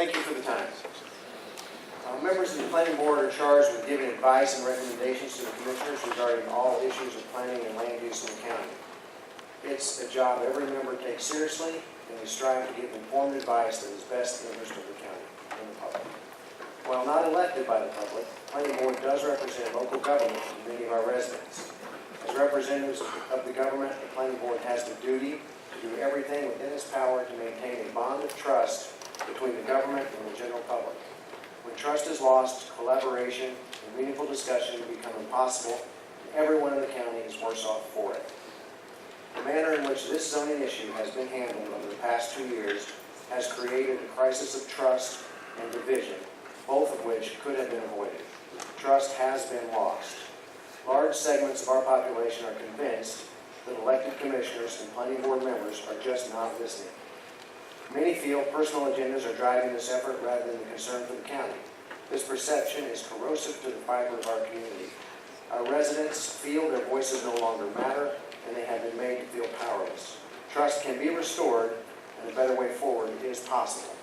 Thank you for the time. Members of the Planning Board are charged with giving advice and recommendations to the Commissioners regarding all issues of planning and land use in the county. It's a job every member takes seriously, and we strive to give informed advice that is best in the interest of the county and the public. While not elected by the public, the Planning Board does represent local government to many of our residents. As representatives of the government, the Planning Board has the duty to do everything within its power to maintain a bond of trust between the government and the general public. When trust is lost, collaboration and meaningful discussion become impossible, and everyone in the county is worse off for it. The manner in which this zoning issue has been handled over the past 2 years has created a crisis of trust and division, both of which could have been avoided. Trust has been lost. Large segments of our population are convinced that elected commissioners and planning board members are just not listening. Many feel personal agendas are driving this effort rather than the concern for the county. This perception is corrosive to the fiber of our community. Our residents feel their voices no longer matter, and they have been made to feel powerless. Trust can be restored, and a better way forward is possible.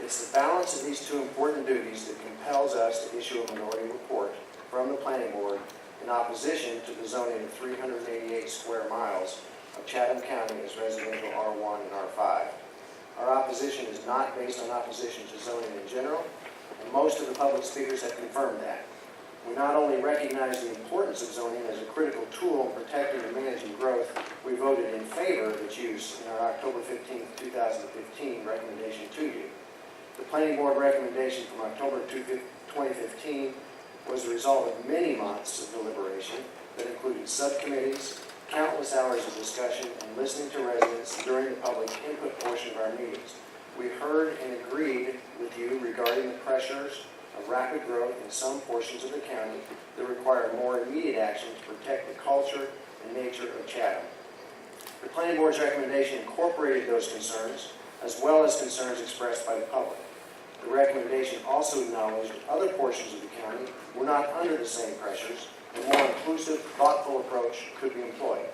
It's the balance of these two important duties that compels us to issue a minority report from the Planning Board in opposition to the zoning of 388 square miles of Chatham County as residential R1 and R5. Our opposition is not based on opposition to zoning in general, and most of the public speakers have confirmed that. We not only recognize the importance of zoning as a critical tool in protecting and managing growth, we voted in favor of its use in our October 15, 2015 recommendation to you. The Planning Board recommendation from October 2015 was the result of many months of deliberation that included subcommittees, countless hours of discussion, and listening to residents during the public input portion of our meetings. We heard and agreed with you regarding the pressures of rapid growth in some portions of the county that require more immediate action to protect the culture and nature of Chatham. The Planning Board's recommendation incorporated those concerns, as well as concerns expressed by the public. The recommendation also acknowledged that other portions of the county were not under the same pressures, and a more inclusive, thoughtful approach could be employed.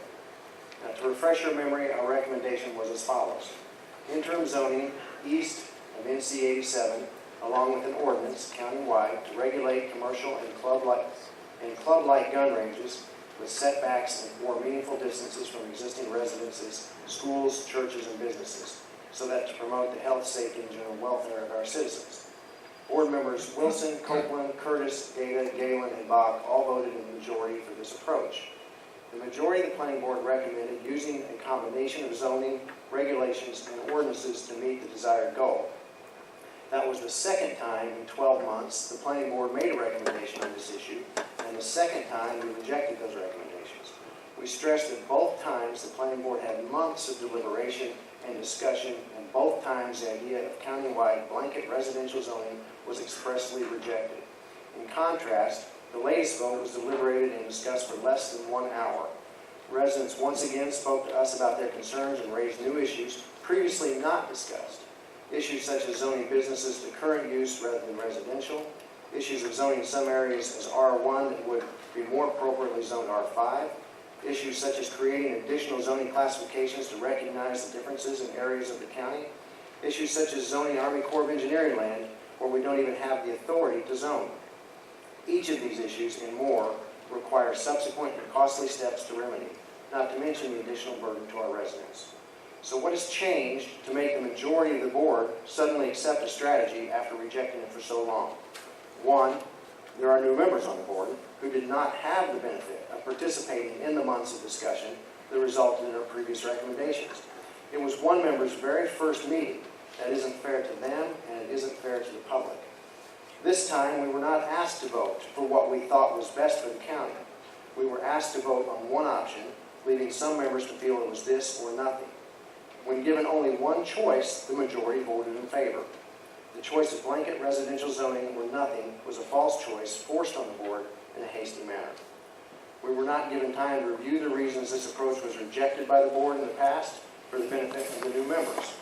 Now, to refresh your memory, our recommendation was as follows. Interim zoning east of NC 87, along with an ordinance countywide to regulate commercial and club-like gun ranges with setbacks and more meaningful distances from existing residences, schools, churches, and businesses, so that to promote the health, safety, and general welfare of our citizens. Board members Wilson, Copeland, Curtis, Gata, Galen, and Bock all voted in the majority for this approach. The majority of the Planning Board recommended using a combination of zoning, regulations, and ordinances to meet the desired goal. That was the second time in 12 months the Planning Board made a recommendation on this issue, and the second time we rejected those recommendations. We stressed that both times the Planning Board had months of deliberation and discussion, and both times the idea of countywide blanket residential zoning was expressly rejected. In contrast, the latest vote was deliberated and discussed for less than 1 hour. Residents once again spoke to us about their concerns and raised new issues previously not discussed. Issues such as zoning businesses to current use rather than residential, issues of zoning some areas as R1 that would be more appropriately zoned R5, issues such as creating additional zoning classifications to recognize the differences in areas of the county, issues such as zoning Army Corps of Engineering land where we don't even have the authority to zone. Each of these issues and more require subsequent and costly steps to remedy, not to mention the additional burden to our residents. So what has changed to make the majority of the board suddenly accept a strategy after rejecting it for so long? One, there are new members on the board who did not have the benefit of participating in the months of discussion that resulted in our previous recommendations. It was one member's very first meeting. That isn't fair to them, and it isn't fair to the public. This time, we were not asked to vote for what we thought was best for the county. We were asked to vote on one option, leaving some members to feel it was this or nothing. When given only one choice, the majority voted in favor. The choice of blanket residential zoning or nothing was a false choice forced on the board in a hasty manner. We were not given time to review the reasons this approach was rejected by the board in the past for the benefit of the new members.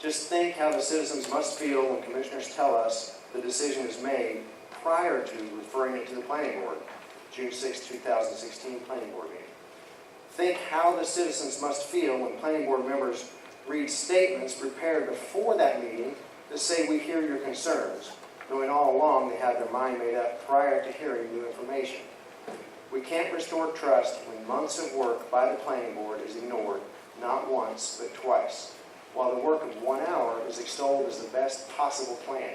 Just think how the citizens must feel when commissioners tell us the decision is made prior to referring it to the Planning Board, June 6, 2016 Planning Board meeting. Think how the citizens must feel when Planning Board members read statements prepared before that meeting that say we hear your concerns, knowing all along they had their mind made up prior to hearing new information. We can't restore trust when months of work by the planning board is ignored, not once, but twice, while the work of 1 hour is extolled as the best possible plan.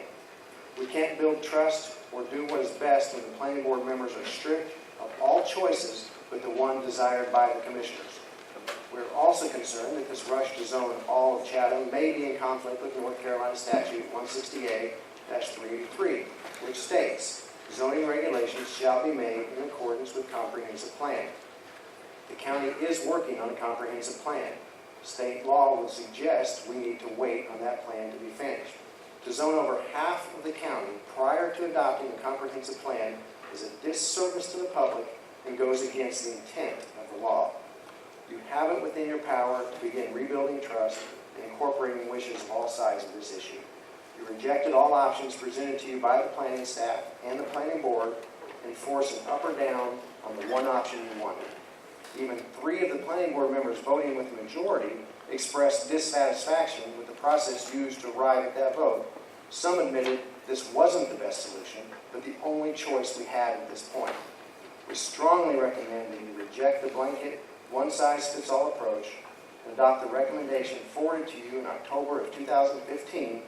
We can't build trust or do what is best when the planning board members are stripped of all choices but the one desired by the commissioners. We're also concerned that this rush to zone all of Chatham may be in conflict with North Carolina Statute 168-383, which states, zoning regulations shall be made in accordance with comprehensive plan. The county is working on a comprehensive plan. State law would suggest we need to wait on that plan to be finished. To zone over half of the county prior to adopting a comprehensive plan is a disservice to the public and goes against the intent of the law. You have it within your power to begin rebuilding trust and incorporating wishes of all sides of this issue. You rejected all options presented to you by the planning staff and the planning board and forced an up or down on the one option you wanted. Even 3 of the planning board members voting with the majority expressed dissatisfaction with the process used to arrive at that vote. Some admitted this wasn't the best solution, but the only choice we had at this point. We strongly recommend that you reject the blanket, one-size-fits-all approach and adopt the recommendation forwarded to you in October of 2015.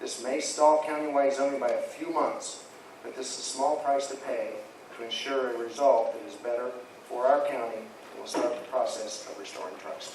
This may stall countywide zoning by a few months, but this is a small price to pay to ensure a result that is better for our county and will start the process of restoring trust.